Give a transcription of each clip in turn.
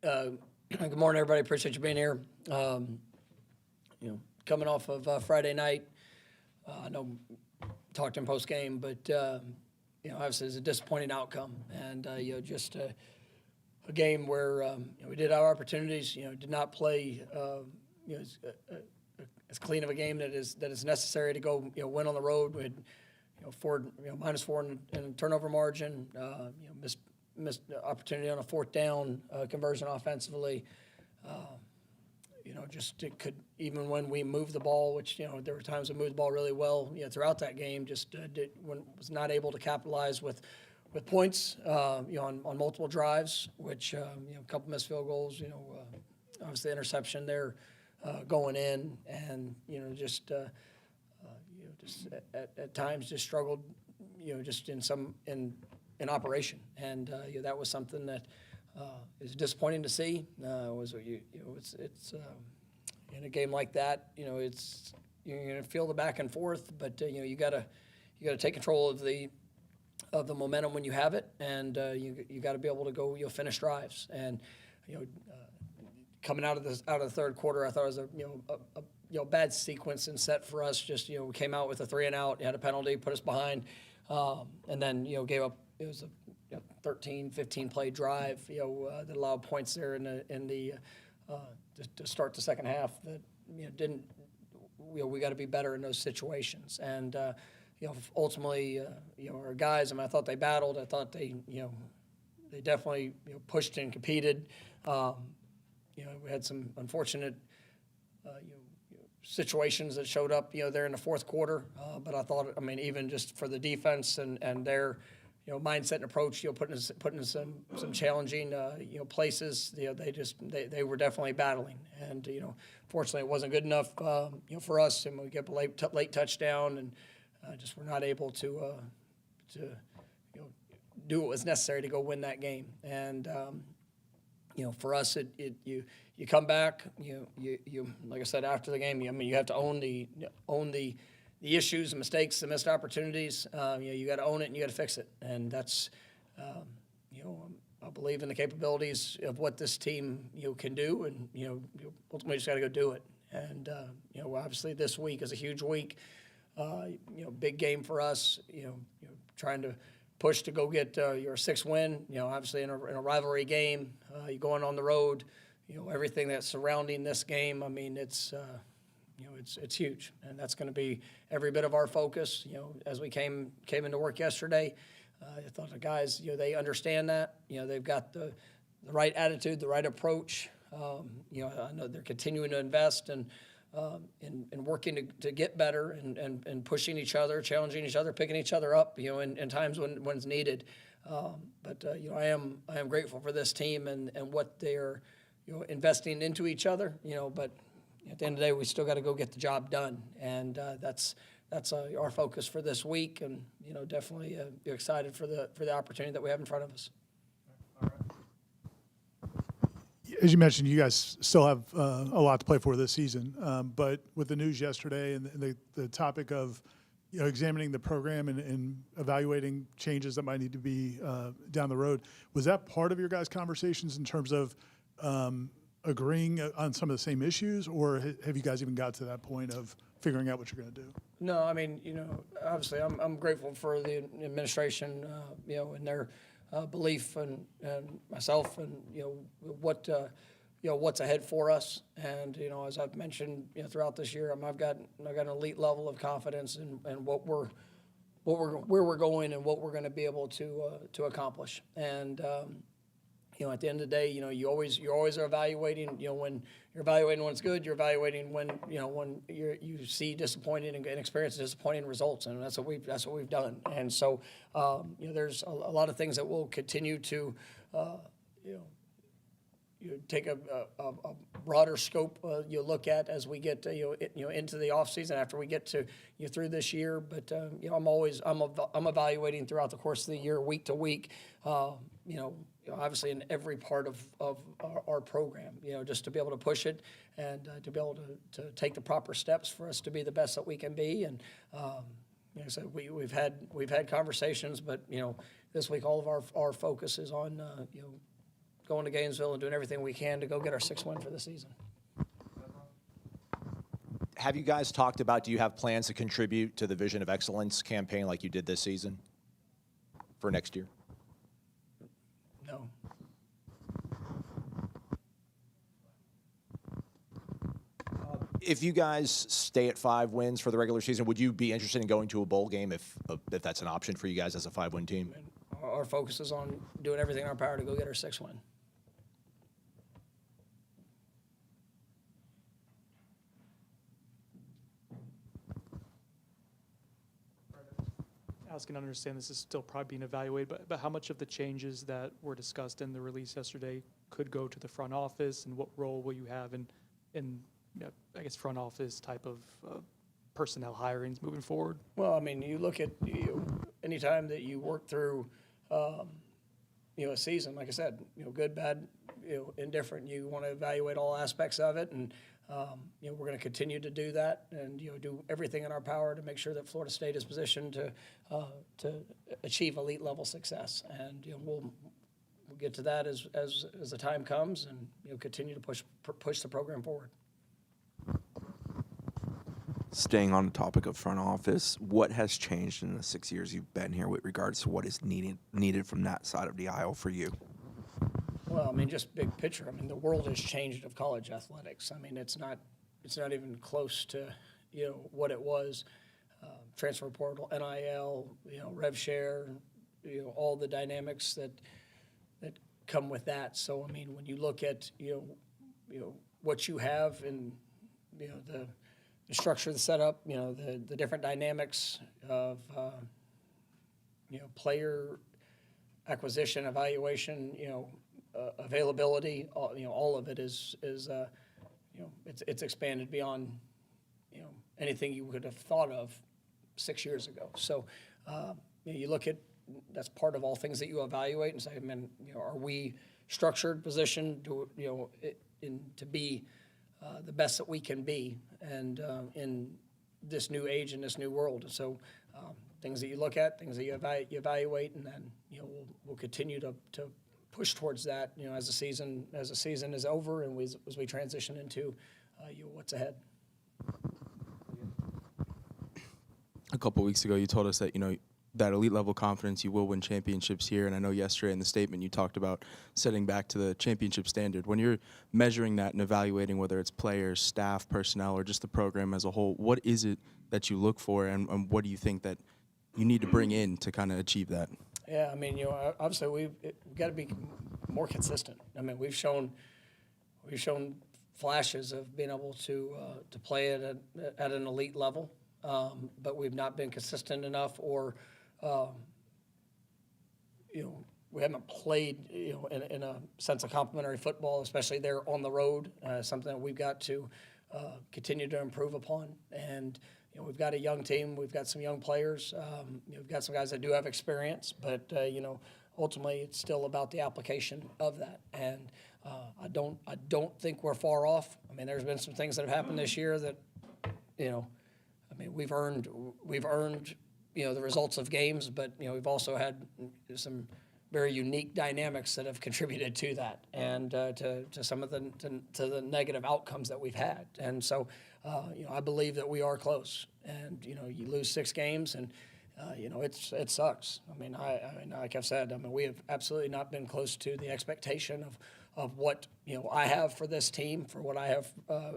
Good morning, everybody. Appreciate you being here. Coming off of Friday night, I know talked in post game, but obviously it's a disappointing outcome, and just a game where we did have opportunities. Did not play as clean of a game that is necessary to go win on the road. We had -4 in turnover margin. Missed opportunity on a fourth down conversion offensively. Just it could, even when we moved the ball, which there were times we moved the ball really well throughout that game, just was not able to capitalize with points on multiple drives, which a couple missed field goals, obviously interception there going in, and just at times just struggled just in operation, and that was something that is disappointing to see. It's in a game like that, it's you're going to feel the back and forth, but you got to take control of the momentum when you have it, and you got to be able to go finish drives. And coming out of the third quarter, I thought it was a bad sequence and set for us. Just we came out with a 3-and-out, had a penalty, put us behind, and then gave up. It was a 13, 15 play drive, that allowed points there to start the second half. That didn't. We got to be better in those situations. And ultimately, our guys. I thought they battled. I thought they definitely pushed and competed. We had some unfortunate situations that showed up there in the fourth quarter. But I thought, even just for the defense and their mindset and approach, putting in some challenging places. They were definitely battling, and fortunately it wasn't good enough for us, and we get a late touchdown, and just were not able to do what was necessary to go win that game. And for us, you come back, you like I said after the game, you have to own the issues, the mistakes, the missed opportunities. You got to own it and you got to fix it. And that's, I believe in the capabilities of what this team can do, and ultimately just got to go do it. And obviously this week is a huge week. Big game for us. Trying to push to go get your sixth win. Obviously in a rivalry game, you're going on the road. Everything that's surrounding this game. It's huge, and that's going to be every bit of our focus. As we came into work yesterday, I thought the guys, they understand that. They've got the right attitude, the right approach. I know they're continuing to invest and working to get better and pushing each other, challenging each other, picking each other up. In times when it's needed. But I am grateful for this team and what they're investing into each other. But at the end of the day, we still got to go get the job done, and that's our focus for this week. And definitely excited for the opportunity that we have in front of us. As you mentioned, you guys still have a lot to play for this season, but with the news yesterday and the topic of examining the program and evaluating changes that might need to be down the road, was that part of your guys' conversations in terms of agreeing on some of the same issues, or have you guys even got to that point of figuring out what you're going to do? No, obviously I'm grateful for the administration, and their belief and myself and what's ahead for us. And as I've mentioned throughout this year, I've got an elite level of confidence in where we're going and what we're going to be able to accomplish. And at the end of the day, you always are evaluating. When you're evaluating when it's good, you're evaluating when you see disappointing and experience disappointing results, and that's what we've done. And so, there's a lot of things that we'll continue to, take a broader scope. You look at as we get into the off season after we get to through this year. But I'm evaluating throughout the course of the year, week to week. Obviously in every part of our program, just to be able to push it and to be able to take the proper steps for us to be the best that we can be. And like I said, we've had conversations, but this week all of our focus is on going to Gainesville and doing everything we can to go get our 6th win for the season. Have you guys talked about, do you have plans to contribute to the Vision of Excellence campaign like you did this season for next year? No. If you guys stay at 5 wins for the regular season, would you be interested in going to a bowl game if that's an option for you guys as a 5-win team? And our focus is on doing everything in our power to go get our 6th win. Asking to understand this is still probably being evaluated, but how much of the changes that were discussed in the release yesterday could go to the front office, and what role will you have in I guess, front office type of personnel hirings moving forward? Well, I mean, you look at anytime that you work through, a season, like I said, good, bad, indifferent, you want to evaluate all aspects of it, and we're going to continue to do that, and do everything in our power to make sure that Florida State is positioned to achieve elite level success, and we'll get to that as the time comes, and continue to push the program forward. Staying on the topic of front office, what has changed in the 6 years you've been here with regards to what is needed from that side of the aisle for you? Well, I mean, just big picture. I mean, the world has changed of college athletics. I mean, it's not even close to what it was. Transfer portal, NIL, rev share, all the dynamics that come with that. So, I mean, when you look at what you have and the structure, the setup, the different dynamics of player acquisition, evaluation, availability, all of it is it's expanded beyond anything you would have thought of 6 years ago. So you look at, that's part of all things that you evaluate and say, I mean, are we structured, positioned to to be the best that we can be, and in this new age, in this new world. So things that you look at, things that you evaluate, and then we'll continue to push towards that. As the season is over, and as we transition into what's ahead. A couple weeks ago, you told us that that elite level confidence, you will win championships here. And I know yesterday in the statement you talked about setting back to the championship standard. When you're measuring that and evaluating whether it's players, staff, personnel, or just the program as a whole, what is it that you look for, and what do you think that you need to bring in to kind of achieve that? Yeah, I mean, obviously we've got to be more consistent. I mean, we've shown flashes of being able to play it at an elite level, but we've not been consistent enough, or we haven't played in a sense of complementary football, especially there on the road. Something that we've got to continue to improve upon. And we've got a young team, we've got some young players, we've got some guys that do have experience, but ultimately it's still about the application of that. And I don't think we're far off. I mean, there's been some things that have happened this year that we've earned the results of games, but we've also had some very unique dynamics that have contributed to that, and to some of the negative outcomes that we've had. And so I believe that we are close. And you lose 6 games, and it sucks. I mean, like I've said, we have absolutely not been close to the expectation of what I have for this team, for what I have,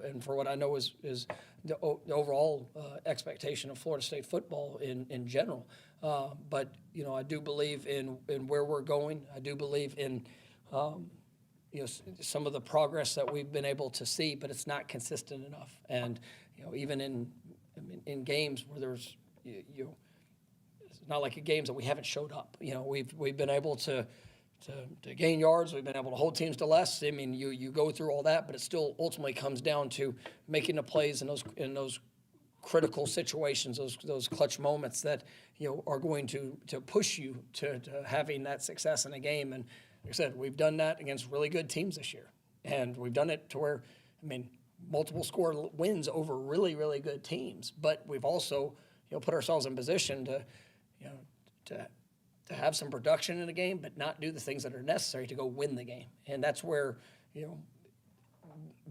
and for what I know is the overall expectation of Florida State football in general. But I do believe in where we're going. I do believe in some of the progress that we've been able to see, but it's not consistent enough. And even in games where there's it's not like games that we haven't showed up. We've been able to gain yards. We've been able to hold teams to less. I mean, you go through all that, but it still ultimately comes down to making the plays in those critical situations, those clutch moments that are going to push you to having that success in a game. And like I said, we've done that against really good teams this year, and we've done it to where, multiple score wins over really, really good teams. But we've also put ourselves in position to to have some production in the game, but not do the things that are necessary to go win the game. And that's where,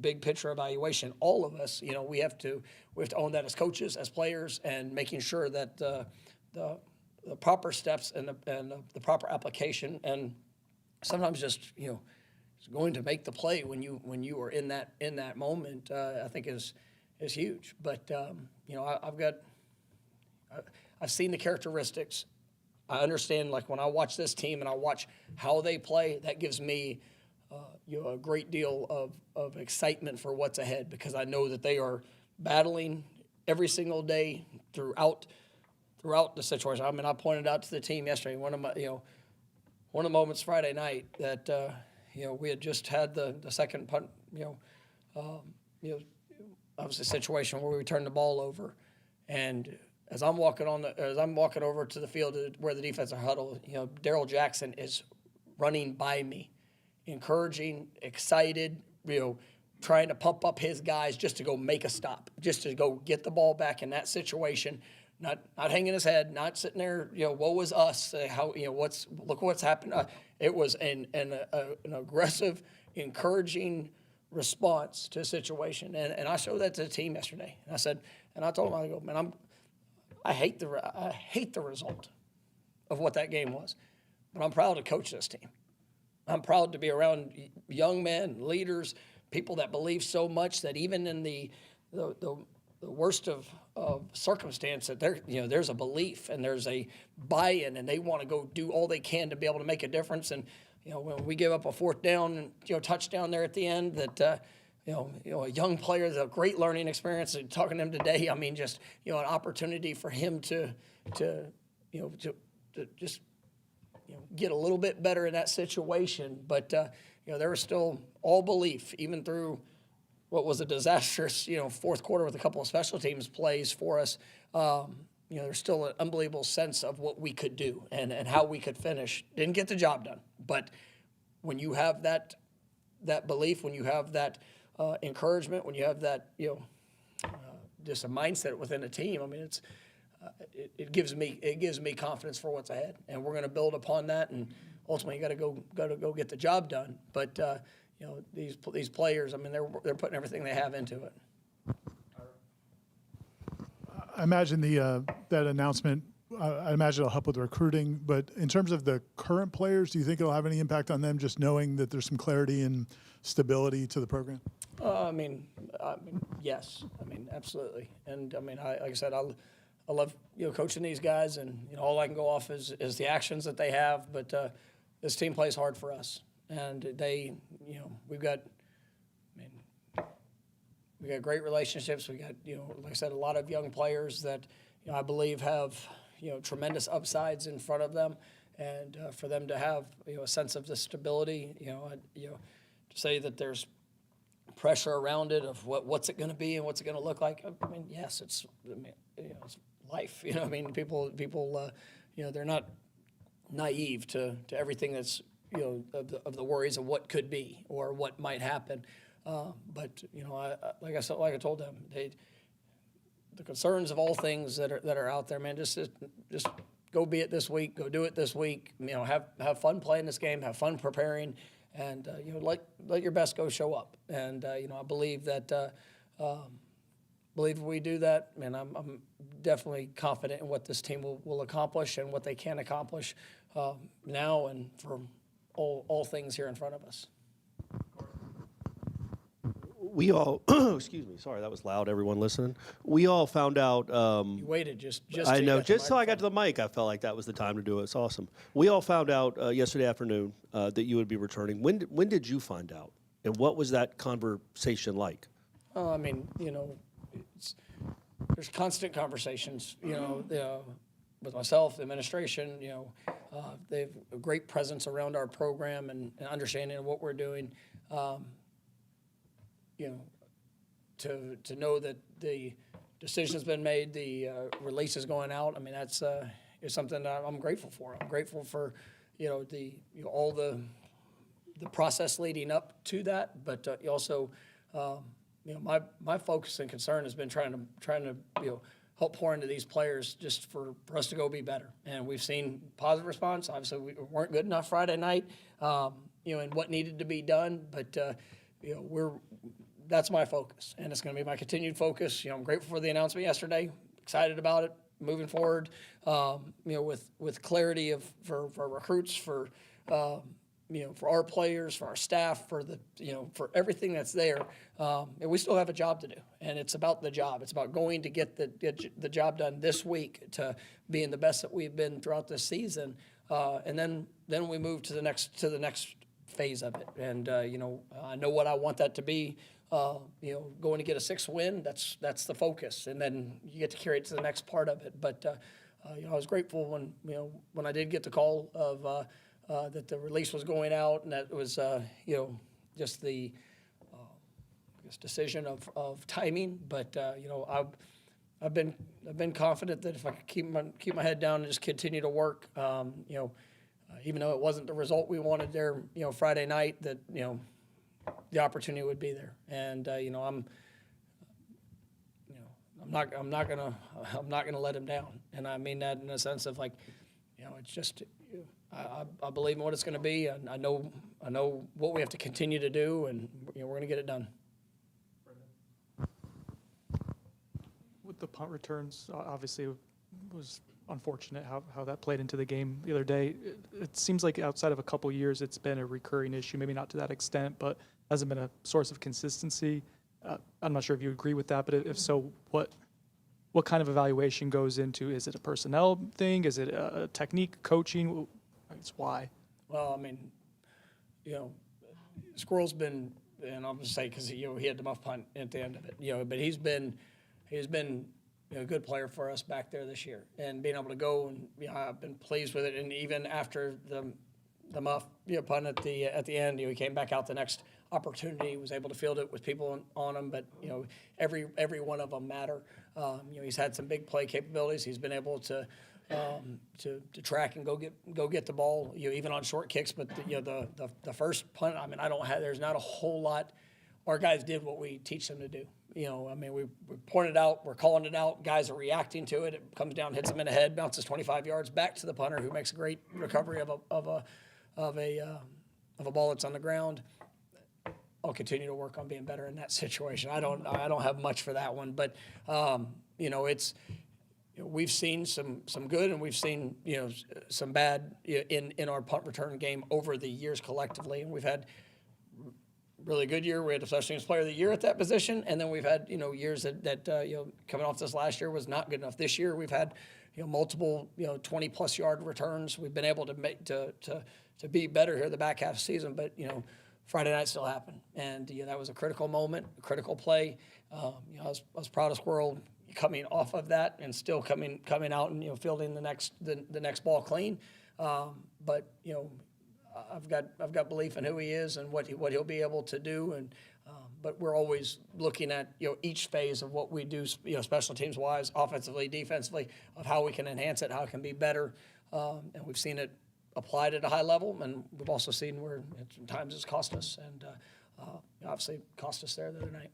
big picture evaluation, all of us, we have to own that as coaches, as players, and making sure that the proper steps and the proper application, and sometimes just going to make the play when you are in that moment, I think is huge. But I've seen the characteristics. I understand, like, when I watch this team and I watch how they play, that gives me a great deal of excitement for what's ahead, because I know that they are battling every single day throughout the situation. I mean, I pointed out to the team yesterday, one of the moments Friday night that we had just had the second punt, obviously situation where we turned the ball over, and as I'm walking over to the field where the defensive huddle, Darryl Jackson is running by me, encouraging, excited, trying to pump up his guys just to go make a stop, just to go get the ball back in that situation, not hanging his head, not sitting there, woe is us, look what's happened. It was an aggressive, encouraging response to a situation, and I showed that to the team yesterday. And I told them, I go, man, I hate the result of what that game was, but I'm proud to coach this team. I'm proud to be around young men, leaders, people that believe so much that even in the worst of circumstance, that there's a belief and there's a buy-in, and they want to go do all they can to be able to make a difference. And when we give up a fourth down and touchdown there at the end, that a young player, is a great learning experience. And talking to him today, I mean, just an opportunity for him to just get a little bit better in that situation. But there was still all belief, even through what was a disastrous fourth quarter with a couple of special teams plays for us. There's still an unbelievable sense of what we could do and how we could finish. Didn't get the job done, but when you have that belief, when you have that encouragement, when you have that just a mindset within a team, I mean, it gives me confidence for what's ahead, and we're going to build upon that. And ultimately, you got to go get the job done. But these players, I mean, they're putting everything they have into it. I imagine that announcement, I imagine it'll help with recruiting, but in terms of the current players, do you think it'll have any impact on them, just knowing that there's some clarity and stability to the program? I mean, yes. I mean, absolutely. And I mean, like I said, I love coaching these guys, and all I can go off is the actions that they have. But this team plays hard for us, and we've got great relationships. We got like I said, a lot of young players that I believe have tremendous upsides in front of them, and for them to have a sense of the stability, to say that there's pressure around it of what's it going to be and what's it going to look like. I mean, yes, it's life. I mean, people they're not naive to everything that's of the worries of what could be or what might happen. But like I told them, the concerns of all things that are out there, man, just go be it this week, go do it this week. Have fun playing this game, have fun preparing, and let your best go show up. And I believe that if we do that, man, I'm definitely confident in what this team will accomplish and what they can accomplish now and for all things here in front of us. We all, excuse me, sorry, that was loud, everyone listening. We all found out. You waited just I till know, you got just the so I got to the mic, I felt like that was the time to do it. It's awesome. We all found out yesterday afternoon that you would be returning. When did you find out? And what was that conversation like? I mean, there's constant conversations, with myself, the administration, they have a great presence around our program and understanding of what we're doing. To know that the decision's been made, the release is going out. I mean, that's is something that I'm grateful for. I'm grateful for, all the process leading up to that, but also, my focus and concern has been trying to help pour into these players just for us to go be better. And we've seen positive response. Obviously, we weren't good enough Friday night, and what needed to be done. But, that's my focus, and it's going to be my continued focus. I'm grateful for the announcement yesterday, excited about it, moving forward, with clarity for recruits, for our players, for our staff, for for everything that's there. And we still have a job to do, and it's about the job. It's about going to get the job done this week to being the best that we've been throughout this season, and then we move to the next phase of it. And I know what I want that to be. Going to get a 6th win, that's the focus, and then you get to carry it to the next part of it. But I was grateful when I did get the call of that the release was going out, and that it was just the decision of timing. But I've been confident that if I could keep my head down and just continue to work, even though it wasn't the result we wanted there, Friday night, that the opportunity would be there. And I'm not gonna let him down. And I mean that in a sense of it's just I believe in what it's going to be. And I know what we have to continue to do, and we're going to get it done. With the punt returns, obviously it was unfortunate how that played into the game the other day. It seems like outside of a couple years, it's been a recurring issue, maybe not to that extent, but hasn't been a source of consistency. I'm not sure if you agree with that, but if so, what kind of evaluation goes into? Is it a personnel thing? Is it a technique, coaching? It's why. Well, I mean, Squirrel's been, and I'll just say because he had the muff punt at the end of it, but he's been a good player for us back there this year, and being able to go and I've been pleased with it. And even after the muff punt at the end, he came back out the next opportunity, was able to field it with people on him. But every one of them matter. He's had some big play capabilities. He's been able to track and go get the ball, even on short kicks. But the first punt, I mean, there's not a whole lot. Our guys did what we teach them to do. We pointed out, we're calling it out. Guys are reacting to it. It comes down, hits them in the head, bounces 25 yards back to the punter, who makes a great recovery of a ball that's on the ground. I'll continue to work on being better in that situation. I don't have much for that one, but it's. We've seen some good, and we've seen some bad in our punt return game over the years collectively. And we've had really good year. We had the Special Teams Player of the Year at that position, and then we've had years that coming off this last year was not good enough. This year we've had multiple 20+ yard returns. We've been able to make to be better here the back half of the season, but Friday night still happened, and that was a critical moment, a critical play. I was proud of Squirrel coming off of that and still coming out and fielding the next ball clean. But I've got belief in who he is and what he'll be able to do. And but we're always looking at each phase of what we do, special teams wise, offensively, defensively, of how we can enhance it, how it can be better. And we've seen it applied at a high level, and we've also seen where sometimes it's cost us, and obviously cost us there the other night.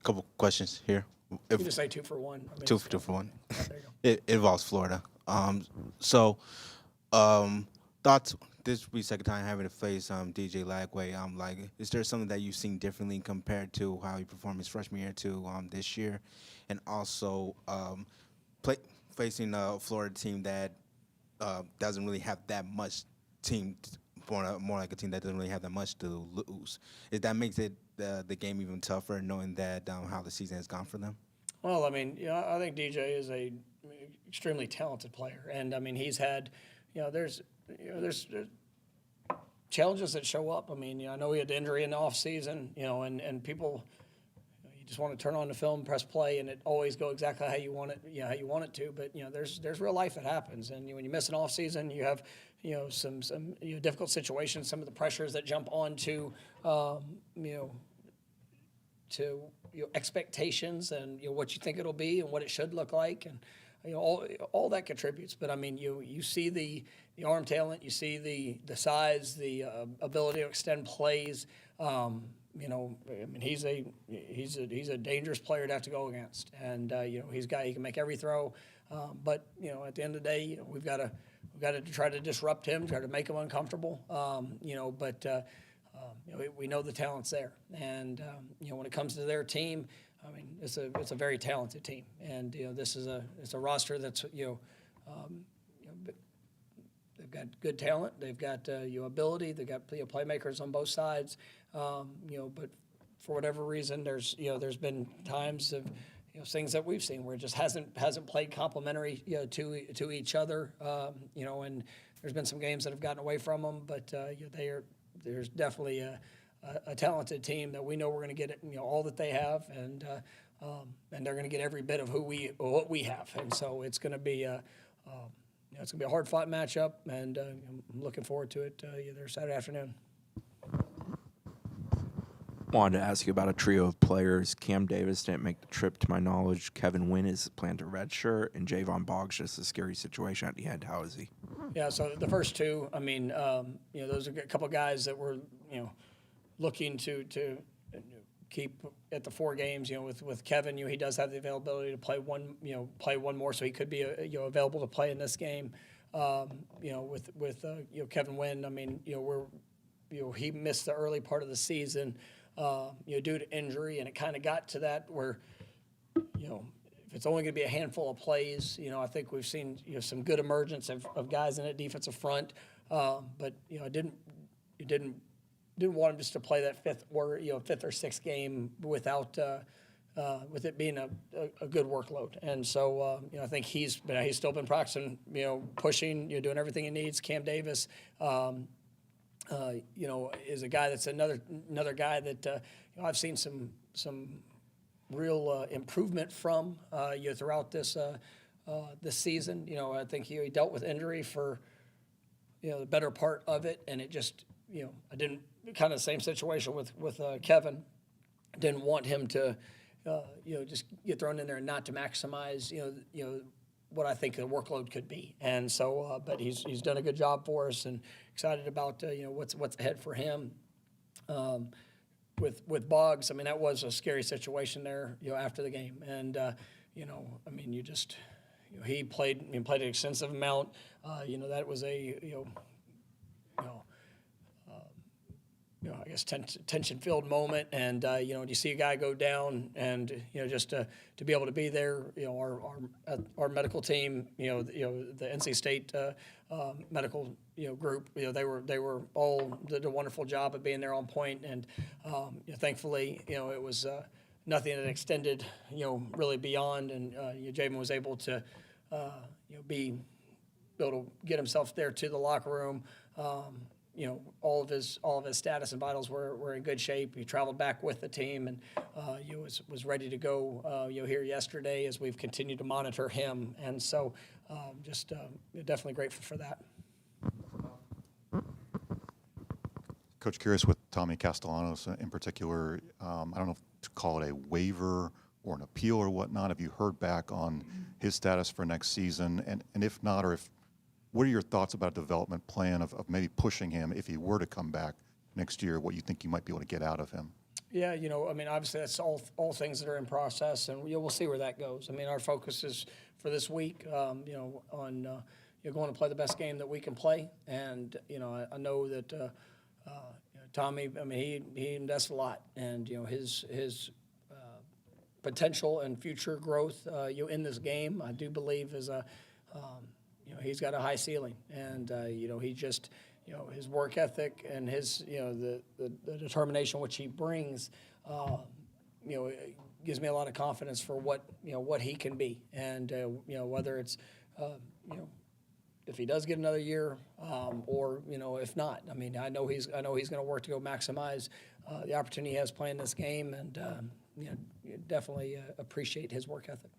Couple questions here. You can just say 2 for 1. I mean, Two for one. Yeah, there you go. It involves Florida. Thoughts. This will be second time having to face DJ Lagway. Is there something that you've seen differently compared to how he performed his freshman year to this year, and also facing a Florida team that doesn't really have that much more like a team that doesn't really have that much to lose. That makes it the game even tougher, knowing that how the season has gone for them? Well, I mean, I think DJ is a extremely talented player, and I mean, he's had, there's challenges that show up. I mean, I know he had the injury in the off season, and people, you just want to turn on the film, press play, and it always go exactly how you want it, how you want it to. But there's real life that happens, and when you miss an off season, you have some difficult situations, some of the pressures that jump onto to expectations and what you think it'll be and what it should look like, and all that contributes. But I mean, you see the arm talent, you see the size, the ability to extend plays. you know, I mean, he's a dangerous player to have to go against, and you know, he can make every throw, but you know, at the end of the day, you know, we've got to try to disrupt him, try to make him uncomfortable, you know, but you know, we know the talent's there, and you know, when it comes to their team, I mean, it's a very talented team, and you know, it's a roster that's they've got good talent, they've got you know, ability, they've got playmakers on both sides, you know, but for whatever reason, there's been times of things that we've seen where it just hasn't played complementary to each other, you know, and there's been some games that have gotten away from them, but there's definitely a talented team that we know we're going to get all that they have, and they're going to get every bit of what we have, and so it's going to be it's going to be a hard-fought matchup, and I'm looking forward to it either Saturday afternoon. Wanted to ask you about a trio of players. Cam Davis didn't make the trip, to my knowledge. Kevin Wynn is planned to redshirt, and Javon Boggs, just a scary situation at the end. How is he? Yeah, so the first two, I mean, those are a couple guys that were, looking to keep at the 4 games. With Kevin, he does have the availability to play one more, so he could be available to play in this game. With Kevin Wynn, I mean, he missed the early part of the season, due to injury, and it kind of got to that where, if it's only going to be a handful of plays, I think we've seen some good emergence of guys in that defensive front, but I didn't want him just to play that fifth or sixth game without with it being a good workload, and so I think he's still been practicing, pushing, doing everything he needs. Cam Davis. Is a guy that's another guy that I've seen some real improvement from throughout this season. I think he dealt with injury for the better part of it, and it just I didn't kind of the same situation with Kevin. Didn't want him to just get thrown in there and not to maximize what I think the workload could be, and so but he's done a good job for us, and excited about what's ahead for him. With Boggs, I mean, that was a scary situation there after the game, and I mean, he played an extensive amount. That was a I guess tension-filled moment, and you see a guy go down, and just to be able to be there, our medical team, the NC State medical group, they were all did a wonderful job of being there on point, and thankfully it was nothing that extended really beyond, and Javon was able to be able to get himself there to the locker room. All of his status and vitals were in good shape. He traveled back with the team, and was ready to go. Here yesterday as we've continued to monitor him, and so just definitely grateful for that. Coach, curious with Tommy Castellanos in particular. I don't know if to call it a waiver or an appeal or whatnot. Have you heard back on his status for next season? And if not, what are your thoughts about a development plan of maybe pushing him if he were to come back next year, what you think you might be able to get out of him? Yeah, I mean, obviously that's all things that are in process, and we'll see where that goes. I mean, our focus is for this week, on going to play the best game that we can play, and I know that Tommy, I mean, he invests a lot, and his potential and future growth, in this game, I do believe is he's got a high ceiling, and he just his work ethic and his the determination which he brings it gives me a lot of confidence for what he can be, and whether it's if he does get another year or if not. I mean, I know he's going to work to go maximize the opportunity he has playing this game, and definitely appreciate his work ethic.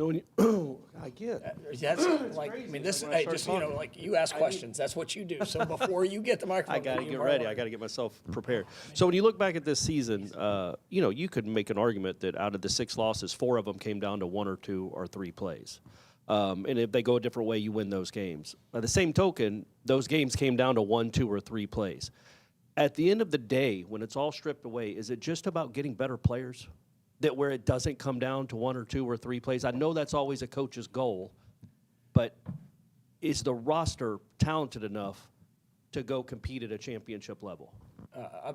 I get. That's like, I mean, this, hey, just, like you ask questions. That's what you do. So before you get the microphone, I got to get ready. I got to get myself prepared. So when you look back at this season, you could make an argument that out of the 6 losses, 4 of them came down to 1 or 2 or 3 plays. And if they go a different way, you win those games. By the same token, those games came down to 1, 2, or 3 plays. at the end of the day, when it's all stripped away, is it just about getting better players? That where it doesn't come down to 1 or 2 or 3 plays? I know that's always a coach's goal, but is the roster talented enough to go compete at a championship level?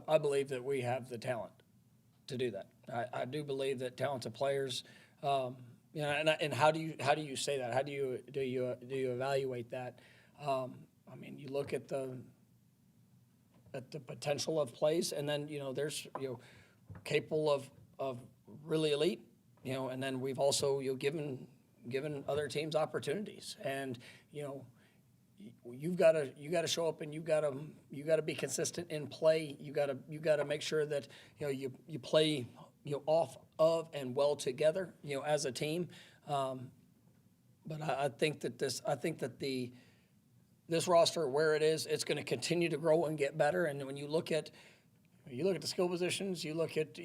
I believe that we have the talent to do that. I do believe that talented players, and how do you say that? How do you evaluate that? I mean, you look at the potential of plays, and then there's capable of really elite, and then we've also given other teams opportunities, and you've got to show up, and you got to be consistent in play. You got to make sure that you play off of and well together as a team. But I think that this roster where it is, it's going to continue to grow and get better. And when you look at the skill positions, you look at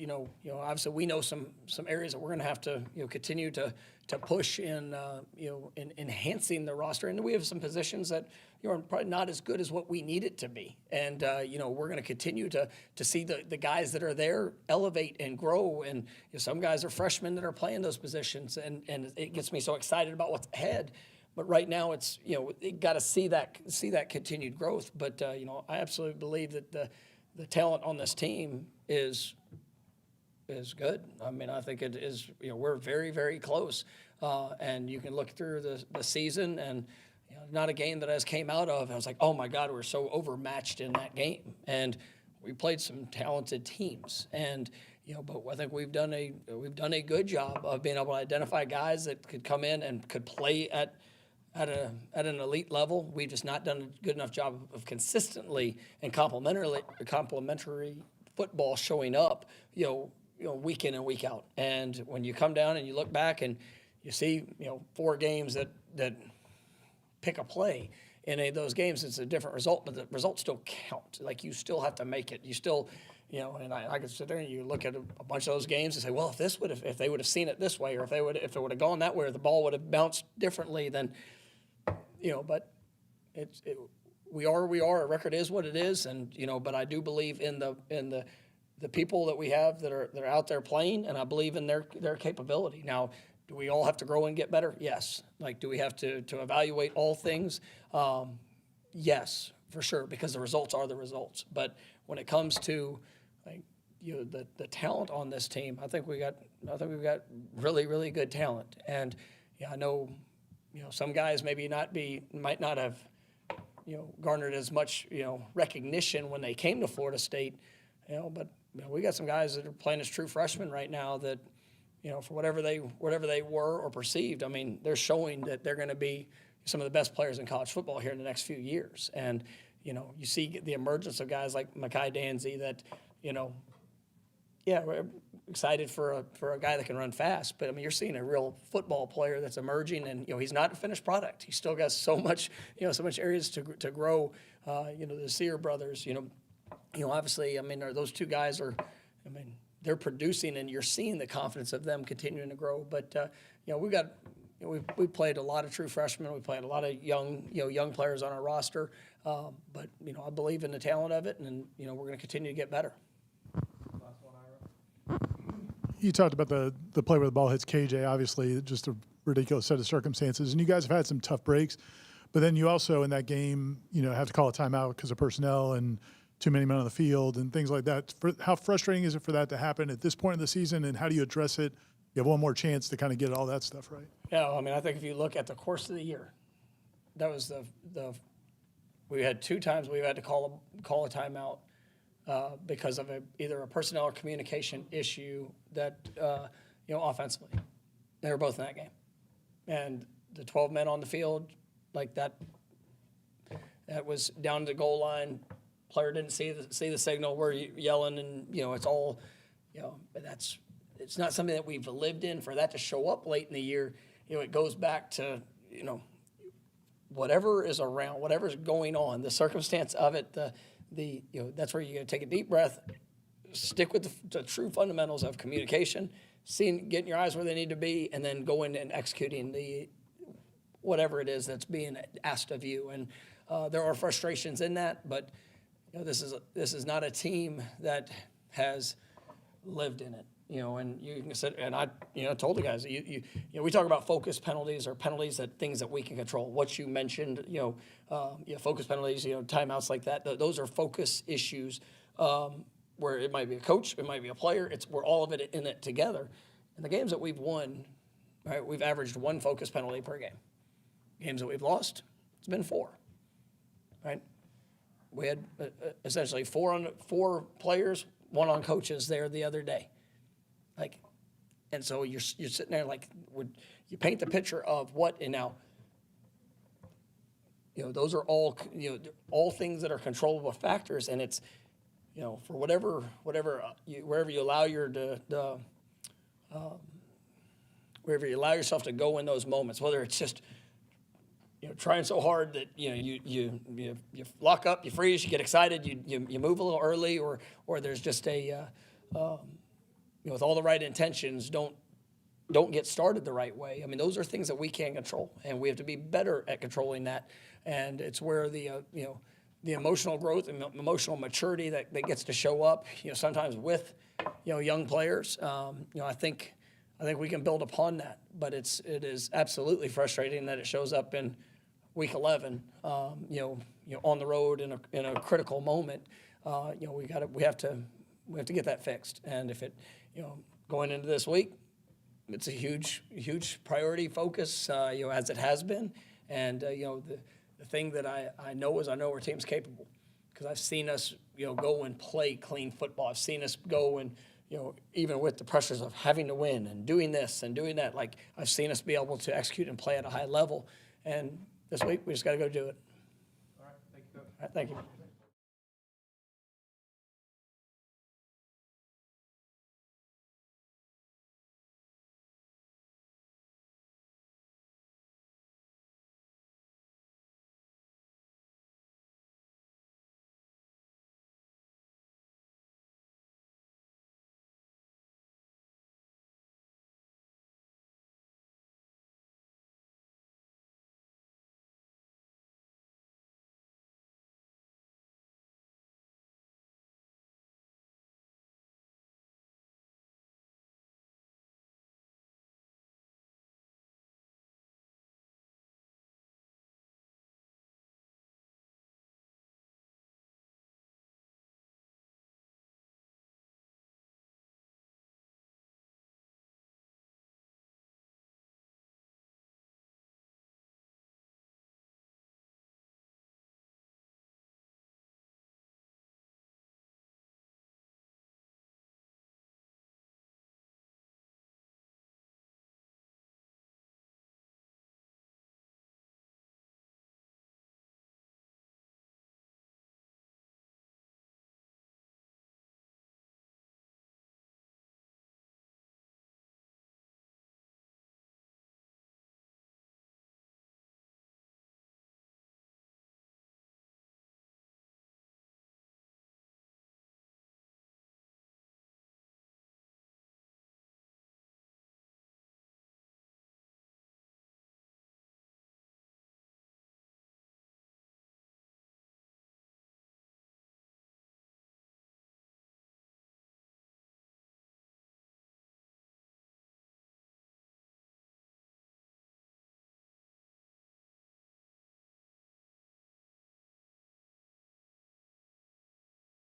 obviously we know some areas that we're going to have to continue to push in in enhancing the roster, and we have some positions that are probably not as good as what we need it to be, and we're going to continue to see the guys that are there elevate and grow, and some guys are freshmen that are playing those positions, and it gets me so excited about what's ahead. But right now, it's you got to see that continued growth. But I absolutely believe that the talent on this team is good. I mean, I think it is. We're very, very close, and you can look through the season, and not a game that I just came out of. I was like, oh my God, we're so overmatched in that game, and we played some talented teams, and but I think we've done a good job of being able to identify guys that could come in and could play at an elite level. We've just not done a good enough job of consistently and complementary football showing up, week in and week out. And when you come down and you look back and you see, 4 games that pick a play in any of those games, it's a different result, but the results still count. Like, you still have to make it. You still, and I could sit there and you look at a bunch of those games and say, well, if they would have seen it this way, or if it would have gone that way, or the ball would have bounced differently, then but we are. Our record is what it is, and but I do believe in the people that we have that are out there playing, and I believe in their capability. Now, do we all have to grow and get better? Yes. Like, do we have to evaluate all things? Yes, for sure, because the results are the results. But when it comes to the talent on this team, I think we've got really, really good talent, and I know. Some guys might not have, garnered as much, recognition when they came to Florida State, but we got some guys that are playing as true freshmen right now that, for whatever they were or perceived, I mean, they're showing that they're going to be some of the best players in college football here in the next few years. And, you see the emergence of guys like Mekhi Danzy that, we're excited for a guy that can run fast, but I mean, you're seeing a real football player that's emerging, and he's not a finished product. He's still got so much areas to grow. The Sear brothers, obviously, I mean, those 2 guys they're producing, and you're seeing the confidence of them continuing to grow. But we played a lot of true freshmen. We played a lot of young players on our roster. But I believe in the talent of it, and we're going to continue to get better. You talked about the play where the ball hits KJ, obviously just a ridiculous set of circumstances. And you guys have had some tough breaks. But then you also, in that game, have to call a timeout because of personnel and too many men on the field and things like that. How frustrating is it for that to happen at this point in the season, and how do you address it? You have one more chance to kind of get all that stuff right. Yeah, I mean, I think if you look at the course of the year, that was we had 2 times we've had to call a timeout. Because of either a personnel or communication issue that, offensively. They were both in that game. And the 12 men on the field, like that was down to the goal line. Player didn't see the signal. We're yelling, and, it's all, but it's not something that we've lived in. For that to show up late in the year, it goes back to, whatever is around, whatever's going on, the circumstance of it, that's where you got to take a deep breath, stick with the true fundamentals of communication, getting your eyes where they need to be, and then going and executing whatever it is that's being asked of you. And there are frustrations in that, but this is not a team that has lived in it. And you can sit, and I, told the guys, we talk about focus penalties or penalties that things that we can control. What you mentioned, focus penalties, timeouts like that. Those are focus issues where it might be a coach, it might be a player. We're all of it in it together. And the games that we've won, right, we've averaged 1 focus penalty per game. Games that we've lost, it's been 4, right? We had essentially 4 players, 1 on coaches there the other day. And so you're sitting there you paint the picture of what, and now, those are all, all things that are controllable factors, and it's, for wherever you allow wherever you allow yourself to go in those moments, whether it's just, trying so hard that, you lock up, you freeze, you get excited, you move a little early, or there's just with all the right intentions, don't get started the right way. I mean, those are things that we can't control, and we have to be better at controlling that. And it's where the emotional growth and emotional maturity that gets to show up, sometimes with, young players. I think we can build upon that, but it is absolutely frustrating that it shows up in week 11, on the road in a critical moment. We have to get that fixed. And if it, going into this week, it's a huge priority focus, as it has been. And, the thing that I know is I know our team's capable, because I've seen us, go and play clean football. I've seen us go and, even with the pressures of having to win and doing this and doing that, I've seen us be able to execute and play at a high level. And this week, we just got to go do it. All right, thank you, Coach. All right, thank you.